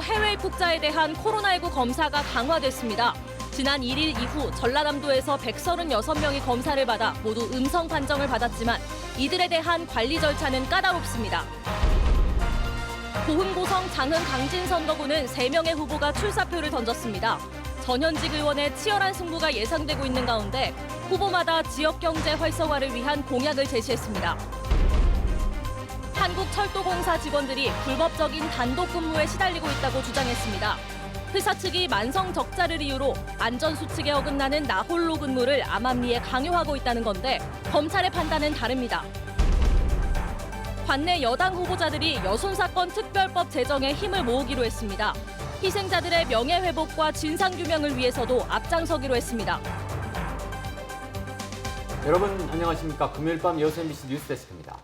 해외 입국자에 대한 코로나19 검사가 강화됐습니다. 지난 1일 이후 전라남도에서 136명이 검사를 받아 모두 음성 판정을 받았지만 이들에 대한 관리 절차는 까다롭습니다. 고흥보성 장흥 강진 선거구는 3명의 후보가 출사표를 던졌습니다. 전현직 의원의 치열한 승부가 예상되고 있는 가운데 후보마다 지역 경제 활성화를 위한 공약을 제시했습니다. 한국철도공사 직원들이 불법적인 단독 근무에 시달리고 있다고 주장했습니다. 회사 측이 만성 적자를 이유로 안전수칙에 어긋나는 나홀로 근무를 암암리에 강요하고 있다는 건데 검찰의 판단은 다릅니다. 관내 여당 후보자들이 여손사건 특별법 제정에 힘을 모으기로 했습니다. 희생자들의 명예회복과 진상규명을 위해서도 앞장서기로 했습니다. 여러분 안녕하십니까. 금요일 밤 여수 MBC 뉴스데스크입니다.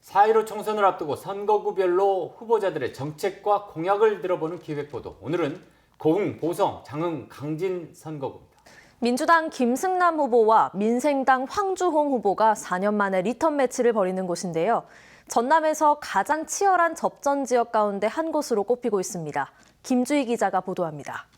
4.15 총선을 앞두고 선거구별로 후보자들의 정책과 공약을 들어보는 기획보도. 오늘은 고흥, 보성, 장흥, 강진 선거구입니다. 민주당 김승남 후보와 민생당 황주홍 후보가 4년 만에 리턴 매치를 벌이는 곳인데요. 전남에서 가장 치열한 접전 지역 가운데 한 곳으로 꼽히고 있습니다. 김주희 기자가 보도합니다.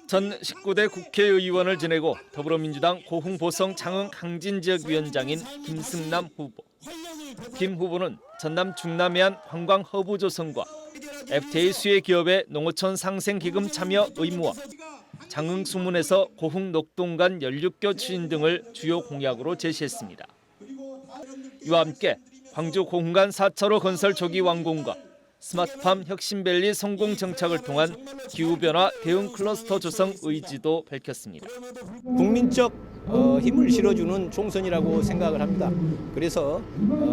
전 19대 국회의원을 지내고 더불어민주당 고흥, 보성, 장흥, 강진 지역 위원장인 김승남 후보. 김 후보는 전남 중남해안 관광 허브 조성과 FTA 수혜 기업의 농어촌 상생기금 참여 의무화, 장흥 수문에서 고흥 녹동간 연륙교 추진 등을 주요 공약으로 제시했습니다. 이와 함께 광주 고흥 간 4차로 건설 조기 완공과 스마트팜 혁신밸리 성공 정착을 통한 기후변화 대응 클러스터 조성 의지도 밝혔습니다. 국민적 힘을 실어주는 총선이라고 생각을 합니다. 그래서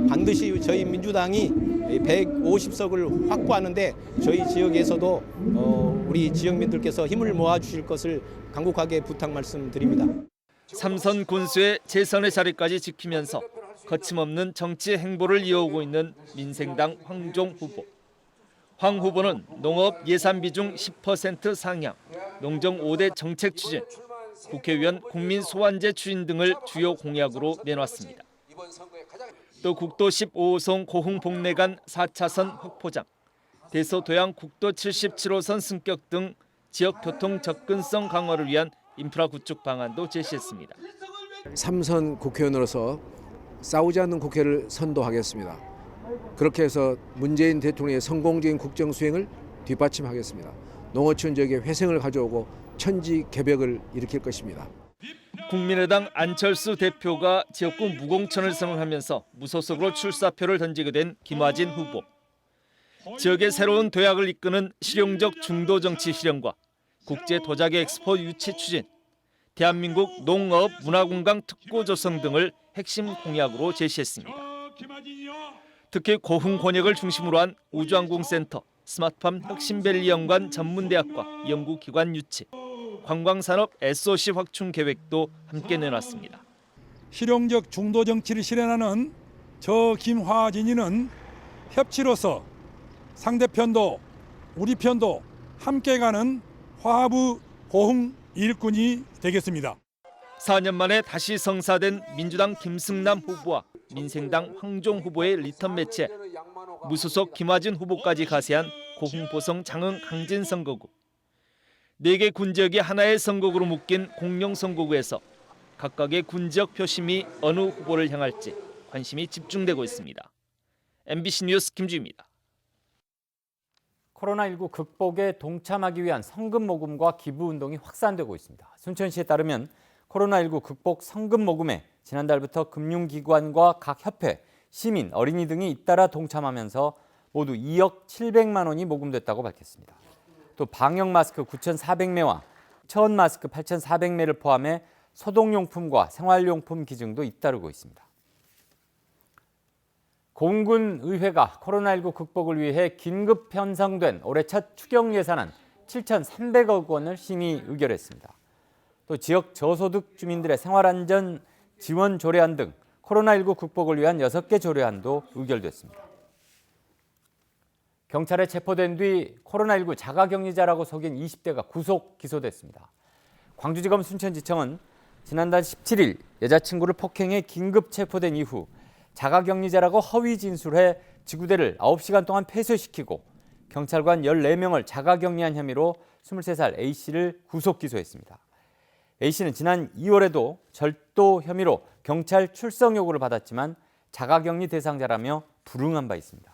반드시 저희 민주당이 150석을 확보하는데 저희 지역에서도 우리 지역민들께서 힘을 모아주실 것을 간곡하게 부탁 말씀드립니다. 삼선 군수의 재선의 자리까지 지키면서 거침없는 정치 행보를 이어오고 있는 민생당 황종 후보. 황 후보는 농업 예산 비중 10% 상향, 농정 5대 정책 추진, 국회의원 국민 소환제 추진 등을 주요 공약으로 내놨습니다. 또 국도 15호선 고흥 복내간 4차선 확포장, 대서도양 국도 77호선 승격 등 지역 교통 접근성 강화를 위한 인프라 구축 방안도 제시했습니다. 3선 국회의원으로서 싸우지 않는 국회를 선도하겠습니다. 그렇게 해서 문재인 대통령의 성공적인 국정 수행을 뒷받침하겠습니다. 농어촌 지역의 회생을 가져오고 천지개벽을 일으킬 것입니다. 국민의당 안철수 대표가 지역구 무공천을 선언하면서 무소속으로 출사표를 던지게 된 김화진 후보. 지역의 새로운 도약을 이끄는 실용적 중도 정치 실현과 국제 도자기 엑스포 유치 추진, 대한민국 농업 문화공강 특구 조성 등을 핵심 공약으로 제시했습니다. 특히 고흥 권역을 중심으로 한 우주항공센터, 스마트팜 혁신밸리 연관 전문대학과 연구기관 유치, 관광산업 SOC 확충 계획도 함께 내놨습니다. 실용적 중도 정치를 실현하는 저 김화진이는 협치로서 상대편도 우리 편도 함께 가는 화합의 고흥 일꾼이 되겠습니다. 4년 만에 다시 성사된 민주당 김승남 후보와 민생당 황종 후보의 리턴 매치에 무소속 김화진 후보까지 가세한 고흥, 보성, 장흥, 강진 선거구. 4개 군지역이 하나의 선거구로 묶인 공룡 선거구에서 각각의 군지역 표심이 어느 후보를 향할지 관심이 집중되고 있습니다. MBC 뉴스 김주희입니다. 코로나19 극복에 동참하기 위한 성금 모금과 기부 운동이 확산되고 있습니다. 순천시에 따르면 코로나19 극복 성금 모금에 지난달부터 금융기관과 각 협회, 시민, 어린이 등이 잇따라 동참하면서 모두 2억 700만 원이 모금됐다고 밝혔습니다. 또 방역 마스크 9,400매와 체온 마스크 8,400매를 포함해 소독용품과 생활용품 기증도 잇따르고 있습니다. 고흥군 의회가 코로나19 극복을 위해 긴급 편성된 올해 첫 추경 예산안 7,300억 원을 심의 의결했습니다. 또 지역 저소득 주민들의 생활안전 지원 조례안 등 코로나19 극복을 위한 6개 조례안도 의결됐습니다. 경찰에 체포된 뒤 코로나19 자가격리자라고 속인 20대가 구속 기소됐습니다. 광주지검 순천지청은 지난달 17일 여자친구를 폭행해 긴급 체포된 이후 자가격리자라고 허위 진술해 지구대를 9시간 동안 폐쇄시키고 경찰관 14명을 자가격리한 혐의로 23살 A씨를 구속 기소했습니다. A씨는 지난 2월에도 절도 혐의로 경찰 출석 요구를 받았지만 자가격리 대상자라며 불응한 바 있습니다.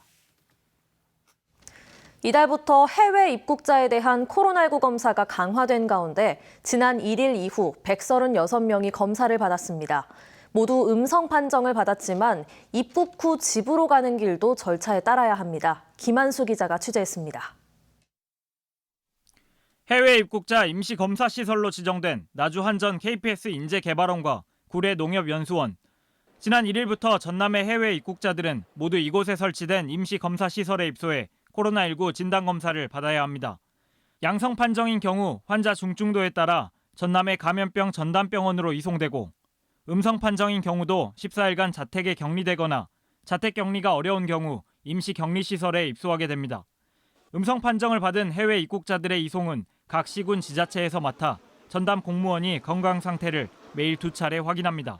이달부터 해외 입국자에 대한 코로나19 검사가 강화된 가운데 지난 1일 이후 136명이 검사를 받았습니다. 모두 음성 판정을 받았지만 입국 후 집으로 가는 길도 절차에 따라야 합니다. 김한수 기자가 취재했습니다. 해외 입국자 임시검사시설로 지정된 나주한전 KPS 인재개발원과 구례농협연수원. 지난 1일부터 전남의 해외 입국자들은 모두 이곳에 설치된 임시검사시설에 입소해 코로나19 진단검사를 받아야 합니다. 양성 판정인 경우 환자 중증도에 따라 전남의 감염병 전담병원으로 이송되고 음성 판정인 경우도 14일간 자택에 격리되거나 자택 격리가 어려운 경우 임시격리시설에 입소하게 됩니다. 음성 판정을 받은 해외 입국자들의 이송은 각 시군 지자체에서 맡아 전담 공무원이 건강 상태를 매일 2차례 확인합니다.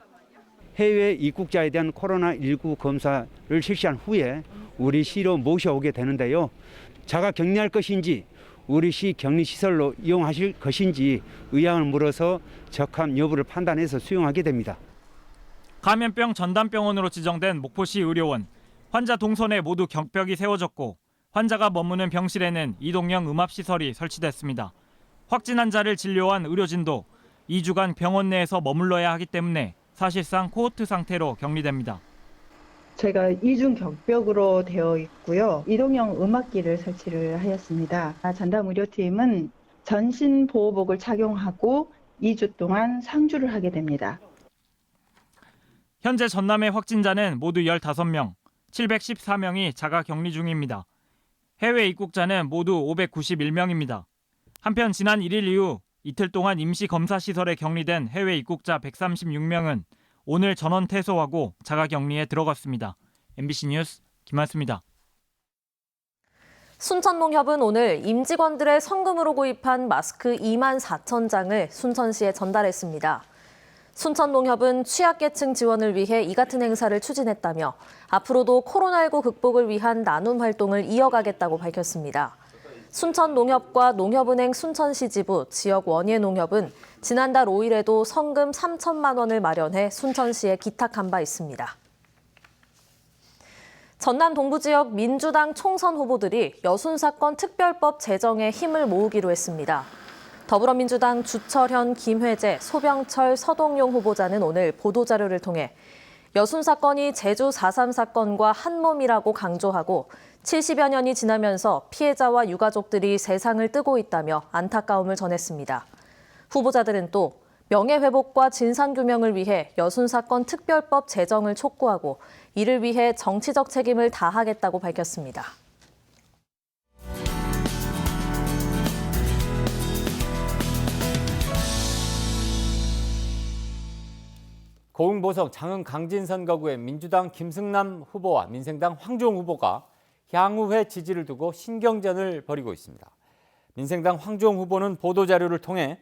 해외 입국자에 대한 코로나19 검사를 실시한 후에 우리 시로 모셔오게 되는데요. 자가 격리할 것인지 우리 시 격리시설로 이용하실 것인지 의향을 물어서 적합 여부를 판단해서 수용하게 됩니다. 감염병 전담병원으로 지정된 목포시 의료원. 환자 동선에 모두 격벽이 세워졌고 환자가 머무는 병실에는 이동형 음압시설이 설치됐습니다. 확진 환자를 진료한 의료진도 2주간 병원 내에서 머물러야 하기 때문에 사실상 코호트 상태로 격리됩니다. 저희가 이중 격벽으로 되어 있고요. 이동형 음압기를 설치를 하였습니다. 전담 의료팀은 전신 보호복을 착용하고 2주 동안 상주를 하게 됩니다. 현재 전남의 확진자는 모두 15명, 714명이 자가 격리 중입니다. 해외 입국자는 모두 591명입니다. 한편 지난 1일 이후 이틀 동안 임시검사시설에 격리된 해외 입국자 136명은 오늘 전원 퇴소하고 자가격리에 들어갔습니다. MBC 뉴스 김한수입니다. 순천농협은 오늘 임직원들의 성금으로 구입한 마스크 2만 4천 장을 순천시에 전달했습니다. 순천농협은 취약계층 지원을 위해 이 같은 행사를 추진했다며 앞으로도 코로나19 극복을 위한 나눔 활동을 이어가겠다고 밝혔습니다. 순천농협과 농협은행 순천시 지부, 지역 원예농협은 지난달 5일에도 성금 3천만 원을 마련해 순천시에 기탁한 바 있습니다. 전남 동부 지역 민주당 총선 후보들이 여순사건 특별법 제정에 힘을 모으기로 했습니다. 더불어민주당 주철현, 김회재, 소병철, 서동용 후보자는 오늘 보도자료를 통해 여순사건이 제주 4.3 사건과 한 몸이라고 강조하고 70여 년이 지나면서 피해자와 유가족들이 세상을 뜨고 있다며 안타까움을 전했습니다. 후보자들은 또 명예회복과 진상규명을 위해 여순사건 특별법 제정을 촉구하고 이를 위해 정치적 책임을 다하겠다고 밝혔습니다. 고흥 보성 장흥 강진 선거구의 민주당 김승남 후보와 민생당 황주홍 후보가 향후회 지지를 두고 신경전을 벌이고 있습니다. 민생당 황주홍 후보는 보도자료를 통해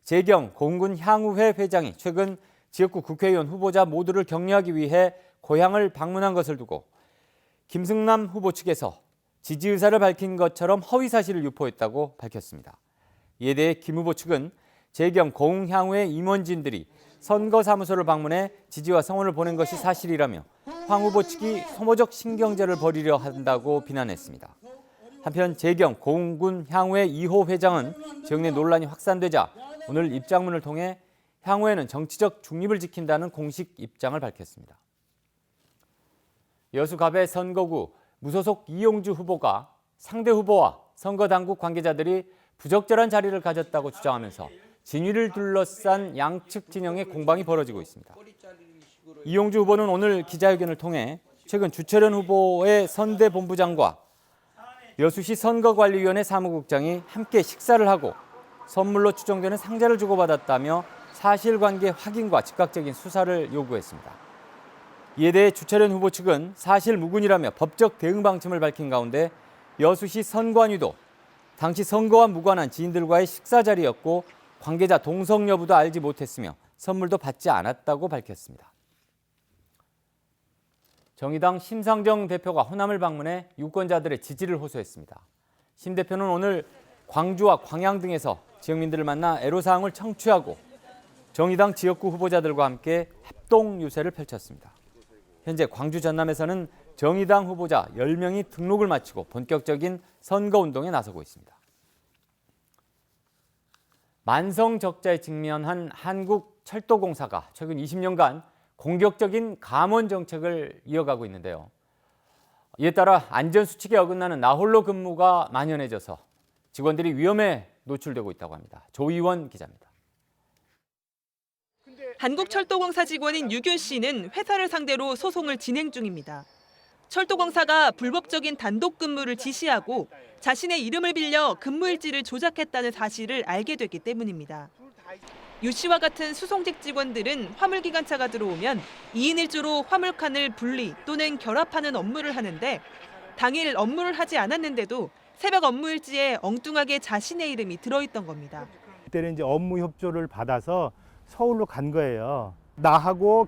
재경 고흥군 향후회 회장이 최근 지역구 국회의원 후보자 모두를 격려하기 위해 고향을 방문한 것을 두고 김승남 후보 측에서 지지 의사를 밝힌 것처럼 허위 사실을 유포했다고 밝혔습니다. 이에 대해 김 후보 측은 재경 고흥 향후회 임원진들이 선거사무소를 방문해 지지와 성원을 보낸 것이 사실이라며 황 후보 측이 소모적 신경전을 벌이려 한다고 비난했습니다. 한편 재경 고흥군 향후회 2호 회장은 지역 내 논란이 확산되자 오늘 입장문을 통해 향후에는 정치적 중립을 지킨다는 공식 입장을 밝혔습니다. 여수갑의 선거구 무소속 이용주 후보가 상대 후보와 선거당국 관계자들이 부적절한 자리를 가졌다고 주장하면서 진위를 둘러싼 양측 진영의 공방이 벌어지고 있습니다. 이용주 후보는 오늘 기자회견을 통해 최근 주철현 후보의 선대본부장과 여수시 선거관리위원회 사무국장이 함께 식사를 하고 선물로 추정되는 상자를 주고받았다며 사실관계 확인과 즉각적인 수사를 요구했습니다. 이에 대해 주철현 후보 측은 사실 무근이라며 법적 대응 방침을 밝힌 가운데 여수시 선관위도 당시 선거와 무관한 지인들과의 식사 자리였고 관계자 동석 여부도 알지 못했으며 선물도 받지 않았다고 밝혔습니다. 정의당 심상정 대표가 호남을 방문해 유권자들의 지지를 호소했습니다. 심 대표는 오늘 광주와 광양 등에서 지역민들을 만나 애로사항을 청취하고 정의당 지역구 후보자들과 함께 합동 유세를 펼쳤습니다. 현재 광주 전남에서는 정의당 후보자 10명이 등록을 마치고 본격적인 선거운동에 나서고 있습니다. 만성 적자에 직면한 한국철도공사가 최근 20년간 공격적인 감원 정책을 이어가고 있는데요. 이에 따라 안전수칙에 어긋나는 나홀로 근무가 만연해져서 직원들이 위험에 노출되고 있다고 합니다. 조희원 기자입니다. 한국철도공사 직원인 유균 씨는 회사를 상대로 소송을 진행 중입니다. 철도공사가 불법적인 단독 근무를 지시하고 자신의 이름을 빌려 근무일지를 조작했다는 사실을 알게 됐기 때문입니다. 유 씨와 같은 수송직 직원들은 화물기관차가 들어오면 2인 1조로 화물칸을 분리 또는 결합하는 업무를 하는데 당일 업무를 하지 않았는데도 새벽 업무일지에 엉뚱하게 자신의 이름이 들어있던 겁니다. 그때는 이제 업무 협조를 받아서 서울로 간 거예요. 나하고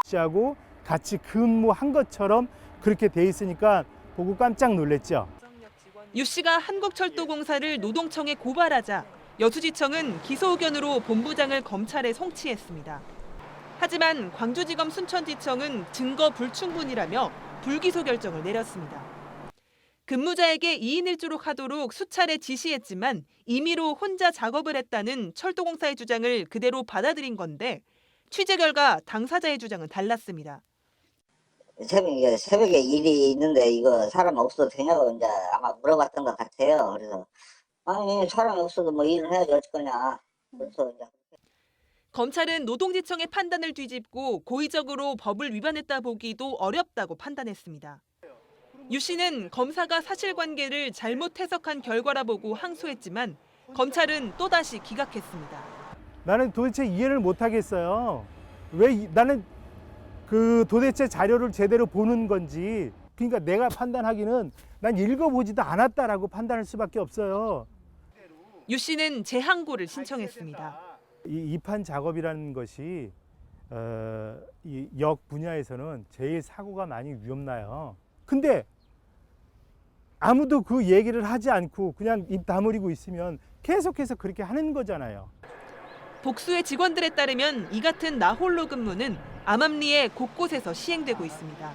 씨하고 같이 근무한 것처럼 그렇게 돼 있으니까 보고 깜짝 놀랐죠. 유 씨가 한국철도공사를 노동청에 고발하자 여수지청은 기소 의견으로 본부장을 검찰에 송치했습니다. 하지만 광주지검 순천지청은 증거 불충분이라며 불기소 결정을 내렸습니다. 근무자에게 2인 1조로 하도록 수차례 지시했지만 임의로 혼자 작업을 했다는 철도공사의 주장을 그대로 받아들인 건데 취재 결과 당사자의 주장은 달랐습니다. 새벽에 일이 있는데 이거 사람 없어도 되냐고 이제 아마 물어봤던 것 같아요. 그래서 아니 사람이 없어도 뭐 일을 해야지 어쩔 거냐. 그래서 이제 검찰은 노동지청의 판단을 뒤집고 고의적으로 법을 위반했다 보기도 어렵다고 판단했습니다. 유 씨는 검사가 사실관계를 잘못 해석한 결과라 보고 항소했지만 검찰은 또다시 기각했습니다. 나는 도대체 이해를 못 하겠어요. 왜 나는 그 도대체 자료를 제대로 보는 건지, 그러니까 내가 판단하기는 난 읽어보지도 않았다라고 판단할 수밖에 없어요. 유 씨는 재항고를 신청했습니다. 이 이판 작업이라는 것이 이 역 분야에서는 제일 사고가 많이 위험나요. 근데 아무도 그 얘기를 하지 않고 그냥 입 다물고 있으면 계속해서 그렇게 하는 거잖아요. 복수의 직원들에 따르면 이 같은 나홀로 근무는 암암리에 곳곳에서 시행되고 있습니다.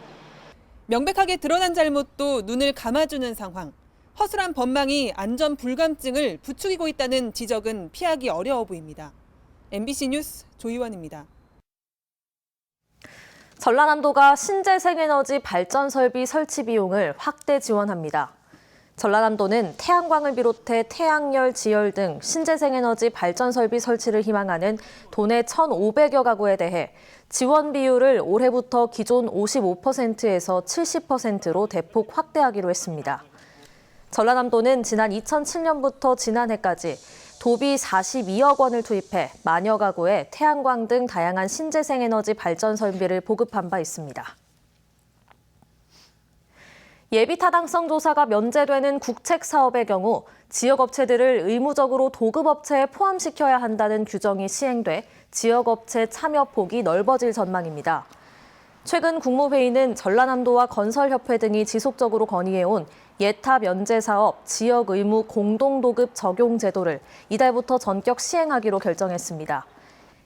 명백하게 드러난 잘못도 눈을 감아주는 상황. 허술한 법망이 안전 불감증을 부추기고 있다는 지적은 피하기 어려워 보입니다. MBC 뉴스 조희원입니다. 전라남도가 신재생에너지 발전 설비 설치 비용을 확대 지원합니다. 전라남도는 태양광을 비롯해 태양열, 지열 등 신재생에너지 발전 설비 설치를 희망하는 도내 1,500여 가구에 대해 지원 비율을 올해부터 기존 55%에서 70%로 대폭 확대하기로 했습니다. 전라남도는 지난 2007년부터 지난해까지 도비 42억 원을 투입해 만여 가구에 태양광 등 다양한 신재생에너지 발전 설비를 보급한 바 있습니다. 예비 타당성 조사가 면제되는 국책 사업의 경우 지역업체들을 의무적으로 도급업체에 포함시켜야 한다는 규정이 시행돼 지역업체 참여 폭이 넓어질 전망입니다. 최근 국무회의는 전라남도와 건설협회 등이 지속적으로 건의해온 예타 면제 사업 지역 의무 공동도급 적용 제도를 이달부터 전격 시행하기로 결정했습니다.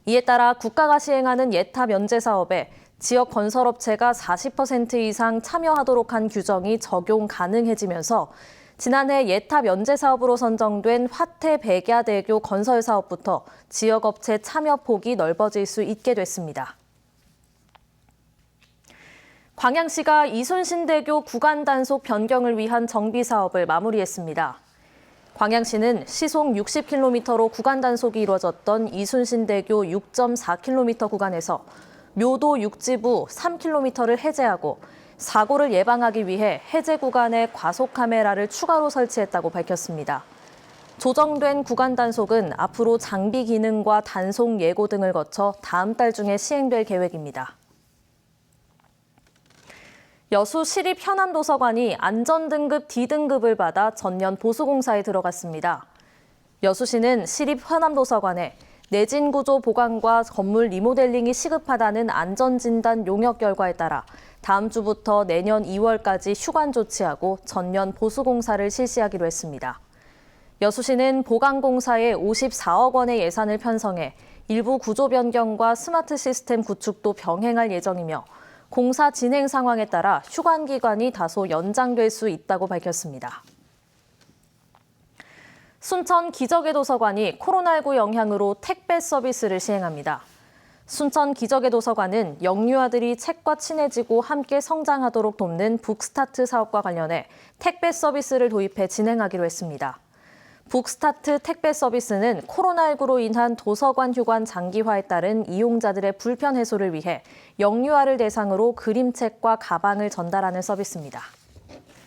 이에 따라 국가가 시행하는 예타 면제 사업에 지역 건설업체가 40% 이상 참여하도록 한 규정이 적용 가능해지면서 지난해 예타 면제 사업으로 선정된 화태백야대교 건설 사업부터 지역업체 참여 폭이 넓어질 수 있게 됐습니다. 광양시가 이순신대교 구간 단속 변경을 위한 정비 사업을 마무리했습니다. 광양시는 시속 60km로 구간 단속이 이루어졌던 이순신대교 6.4km 구간에서 묘도 육지부 3km를 해제하고 사고를 예방하기 위해 해제 구간에 과속 카메라를 추가로 설치했다고 밝혔습니다. 조정된 구간 단속은 앞으로 장비 기능과 단속 예고 등을 거쳐 다음 달 중에 시행될 계획입니다. 여수 시립 현암도서관이 안전등급 D등급을 받아 전년 보수공사에 들어갔습니다. 여수시는 시립 현암도서관에 내진 구조 보강과 건물 리모델링이 시급하다는 안전진단 용역 결과에 따라 다음 주부터 내년 2월까지 휴관 조치하고 전면 보수 공사를 실시하기로 했습니다. 여수시는 보강 공사에 54억 원의 예산을 편성해 일부 구조 변경과 스마트 시스템 구축도 병행할 예정이며 공사 진행 상황에 따라 휴관 기간이 다소 연장될 수 있다고 밝혔습니다. 순천 기적의 도서관이 코로나19 영향으로 택배 서비스를 시행합니다. 순천 기적의 도서관은 영유아들이 책과 친해지고 함께 성장하도록 돕는 북스타트 사업과 관련해 택배 서비스를 도입해 진행하기로 했습니다. 북스타트 택배 서비스는 코로나19로 인한 도서관 휴관 장기화에 따른 이용자들의 불편 해소를 위해 영유아를 대상으로 그림책과 가방을 전달하는 서비스입니다.